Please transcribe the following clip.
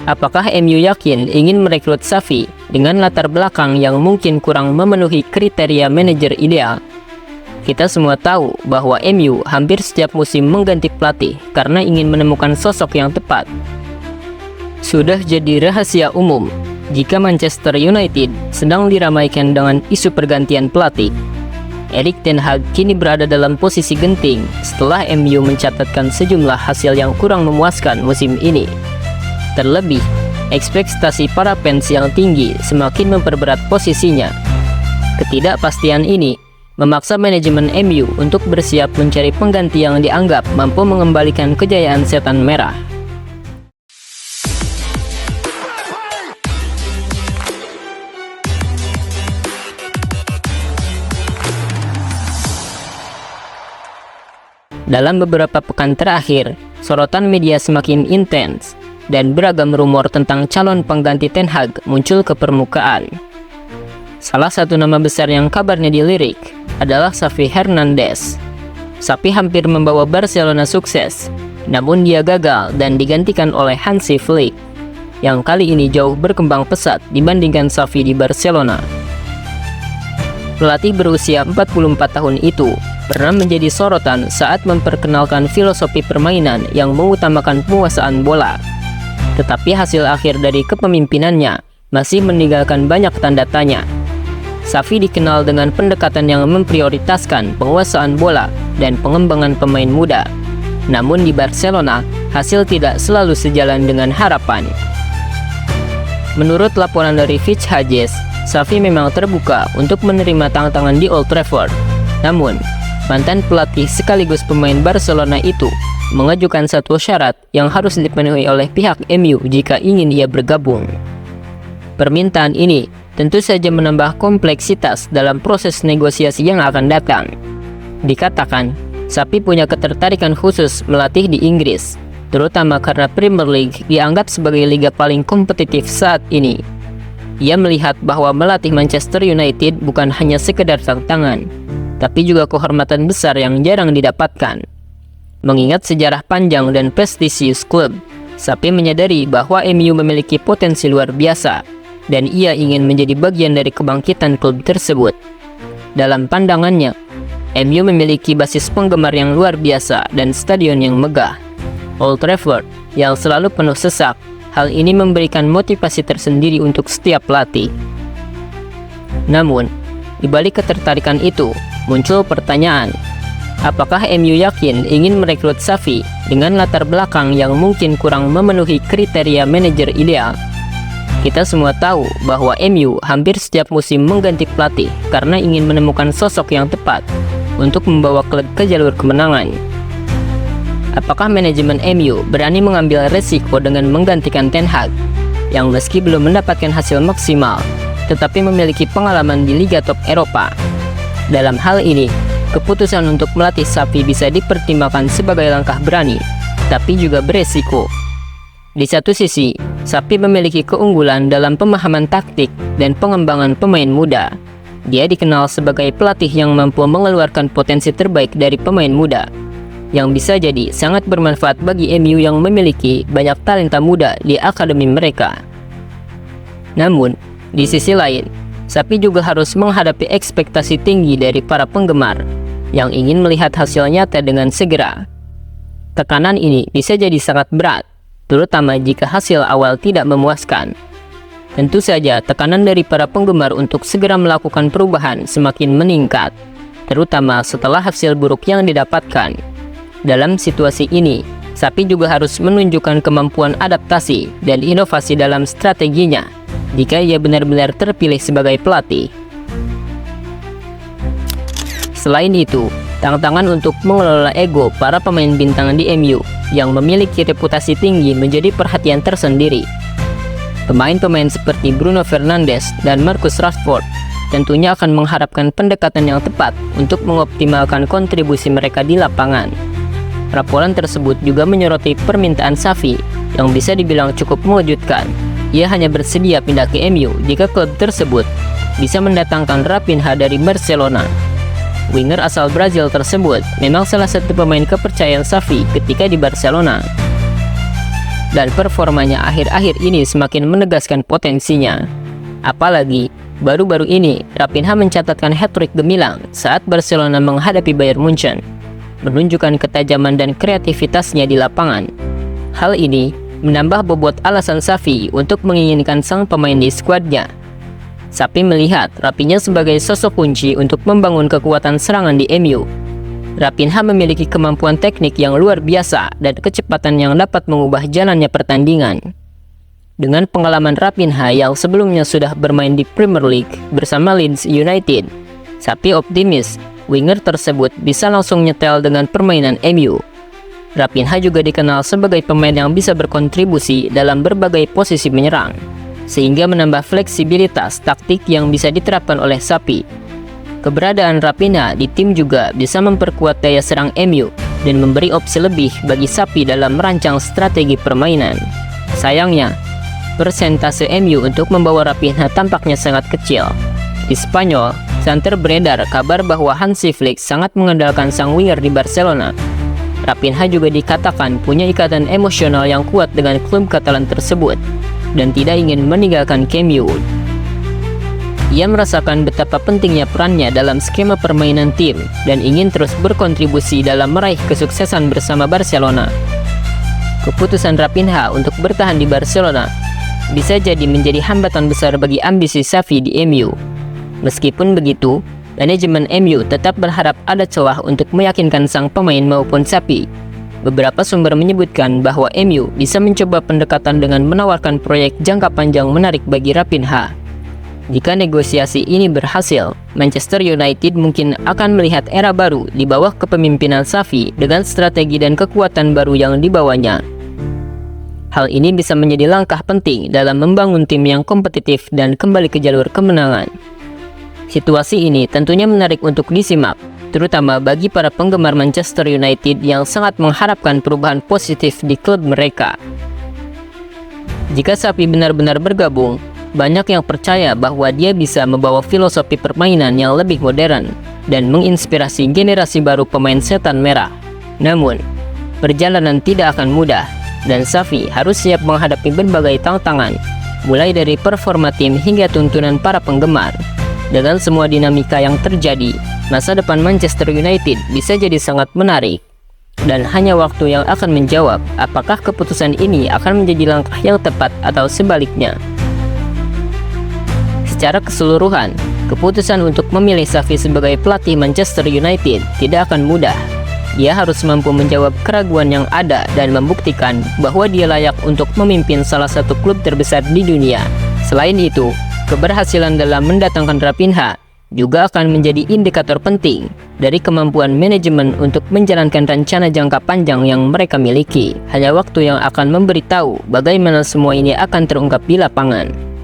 Apakah MU yakin ingin merekrut Xavi dengan latar belakang yang mungkin kurang memenuhi kriteria manajer ideal? Kita semua tahu bahwa MU hampir setiap musim mengganti pelatih karena ingin menemukan sosok yang tepat. Sudah jadi rahasia umum jika Manchester United sedang diramaikan dengan isu pergantian pelatih. Erik ten Hag kini berada dalam posisi genting setelah MU mencatatkan sejumlah hasil yang kurang memuaskan musim ini. Terlebih, ekspektasi para fans yang tinggi semakin memperberat posisinya. Ketidakpastian ini memaksa manajemen MU untuk bersiap mencari pengganti yang dianggap mampu mengembalikan kejayaan setan merah. Dalam beberapa pekan terakhir, sorotan media semakin intens dan beragam rumor tentang calon pengganti Ten Hag muncul ke permukaan. Salah satu nama besar yang kabarnya dilirik adalah Xavi Hernandez. Xavi hampir membawa Barcelona sukses, namun dia gagal dan digantikan oleh Hansi Flick, yang kali ini jauh berkembang pesat dibandingkan Xavi di Barcelona. Pelatih berusia 44 tahun itu pernah menjadi sorotan saat memperkenalkan filosofi permainan yang mengutamakan penguasaan bola. Tetapi hasil akhir dari kepemimpinannya masih meninggalkan banyak tanda tanya. Xavi dikenal dengan pendekatan yang memprioritaskan penguasaan bola dan pengembangan pemain muda. Namun di Barcelona, hasil tidak selalu sejalan dengan harapan. Menurut laporan dari Fitch Hughes, Xavi memang terbuka untuk menerima tantangan di Old Trafford. Namun, mantan pelatih sekaligus pemain Barcelona itu mengajukan satu syarat yang harus dipenuhi oleh pihak MU jika ingin ia bergabung. Permintaan ini tentu saja menambah kompleksitas dalam proses negosiasi yang akan datang. Dikatakan, Xavi punya ketertarikan khusus melatih di Inggris, terutama karena Premier League dianggap sebagai liga paling kompetitif saat ini. Ia melihat bahwa melatih Manchester United bukan hanya sekedar tantangan, tapi juga kehormatan besar yang jarang didapatkan. Mengingat sejarah panjang dan prestisius klub, Xavi menyadari bahwa MU memiliki potensi luar biasa, dan ia ingin menjadi bagian dari kebangkitan klub tersebut. Dalam pandangannya, MU memiliki basis penggemar yang luar biasa dan stadion yang megah. Old Trafford yang selalu penuh sesak, hal ini memberikan motivasi tersendiri untuk setiap pelatih. Namun, di balik ketertarikan itu, muncul pertanyaan, apakah MU yakin ingin merekrut Xavi dengan latar belakang yang mungkin kurang memenuhi kriteria manajer ideal? Kita semua tahu bahwa MU hampir setiap musim mengganti pelatih karena ingin menemukan sosok yang tepat untuk membawa klub ke jalur kemenangan. Apakah manajemen MU berani mengambil resiko dengan menggantikan Ten Hag yang meski belum mendapatkan hasil maksimal tetapi memiliki pengalaman di Liga Top Eropa? Dalam hal ini, keputusan untuk melatih Xavi bisa dipertimbangkan sebagai langkah berani, tapi juga beresiko. Di satu sisi, Xavi memiliki keunggulan dalam pemahaman taktik dan pengembangan pemain muda. Dia dikenal sebagai pelatih yang mampu mengeluarkan potensi terbaik dari pemain muda, yang bisa jadi sangat bermanfaat bagi MU yang memiliki banyak talenta muda di akademi mereka. Namun, di sisi lain, Xavi juga harus menghadapi ekspektasi tinggi dari para penggemar yang ingin melihat hasil nyata dengan segera. Tekanan ini bisa jadi sangat berat, terutama jika hasil awal tidak memuaskan. Tentu saja tekanan dari para penggemar untuk segera melakukan perubahan semakin meningkat, terutama setelah hasil buruk yang didapatkan. Dalam situasi ini, Xavi juga harus menunjukkan kemampuan adaptasi dan inovasi dalam strateginya jika ia benar-benar terpilih sebagai pelatih. Selain itu, tantangan untuk mengelola ego para pemain bintang di MU yang memiliki reputasi tinggi menjadi perhatian tersendiri. Pemain-pemain seperti Bruno Fernandes dan Marcus Rashford tentunya akan mengharapkan pendekatan yang tepat untuk mengoptimalkan kontribusi mereka di lapangan. Laporan tersebut juga menyoroti permintaan Xavi yang bisa dibilang cukup mengejutkan. Ia hanya bersedia pindah ke MU jika klub tersebut bisa mendatangkan Raphinha dari Barcelona. Winger asal Brazil tersebut memang salah satu pemain kepercayaan Xavi ketika di Barcelona. dan performanya akhir-akhir ini semakin menegaskan potensinya. Apalagi, baru-baru ini Raphinha mencatatkan hat-trick gemilang saat Barcelona menghadapi Bayern Munchen, menunjukkan ketajaman dan kreativitasnya di lapangan. Hal ini menambah bobot alasan Xavi untuk menginginkan sang pemain di skuadnya. Xavi melihat Raphinha sebagai sosok kunci untuk membangun kekuatan serangan di MU. Raphinha memiliki kemampuan teknik yang luar biasa dan kecepatan yang dapat mengubah jalannya pertandingan. Dengan pengalaman Raphinha yang sebelumnya sudah bermain di Premier League bersama Leeds United, Xavi optimis winger tersebut bisa langsung nyetel dengan permainan MU. Raphinha juga dikenal sebagai pemain yang bisa berkontribusi dalam berbagai posisi menyerang, sehingga menambah fleksibilitas taktik yang bisa diterapkan oleh Xavi. Keberadaan Raphinha di tim juga bisa memperkuat daya serang MU dan memberi opsi lebih bagi Xavi dalam merancang strategi permainan. Sayangnya, persentase MU untuk membawa Raphinha tampaknya sangat kecil. Di Spanyol, santer beredar kabar bahwa Hansi Flick sangat mengandalkan sang winger di Barcelona. Raphinha juga dikatakan punya ikatan emosional yang kuat dengan klub Katalan tersebut dan tidak ingin meninggalkan Camp Nou. Ia merasakan betapa pentingnya perannya dalam skema permainan tim dan ingin terus berkontribusi dalam meraih kesuksesan bersama Barcelona. Keputusan Raphinha untuk bertahan di Barcelona bisa jadi menjadi hambatan besar bagi ambisi Xavi di MU. Meskipun begitu, manajemen MU tetap berharap ada celah untuk meyakinkan sang pemain maupun Xavi. Beberapa sumber menyebutkan bahwa MU bisa mencoba pendekatan dengan menawarkan proyek jangka panjang menarik bagi Raphinha. Jika negosiasi ini berhasil, Manchester United mungkin akan melihat era baru di bawah kepemimpinan Xavi dengan strategi dan kekuatan baru yang dibawanya. Hal ini bisa menjadi langkah penting dalam membangun tim yang kompetitif dan kembali ke jalur kemenangan. Situasi ini tentunya menarik untuk disimak, terutama bagi para penggemar Manchester United yang sangat mengharapkan perubahan positif di klub mereka. Jika Xavi benar-benar bergabung, banyak yang percaya bahwa dia bisa membawa filosofi permainan yang lebih modern dan menginspirasi generasi baru pemain setan merah. Namun, perjalanan tidak akan mudah dan Xavi harus siap menghadapi berbagai tantangan, mulai dari performa tim hingga tuntunan para penggemar. Dengan semua dinamika yang terjadi, masa depan Manchester United bisa jadi sangat menarik. Dan hanya waktu yang akan menjawab apakah keputusan ini akan menjadi langkah yang tepat atau sebaliknya. Secara keseluruhan, keputusan untuk memilih Xavi sebagai pelatih Manchester United tidak akan mudah. Dia harus mampu menjawab keraguan yang ada dan membuktikan bahwa dia layak untuk memimpin salah satu klub terbesar di dunia. Selain itu, keberhasilan dalam mendatangkan Raphinha juga akan menjadi indikator penting dari kemampuan manajemen untuk menjalankan rencana jangka panjang yang mereka miliki. Hanya waktu yang akan memberitahu bagaimana semua ini akan terungkap di lapangan.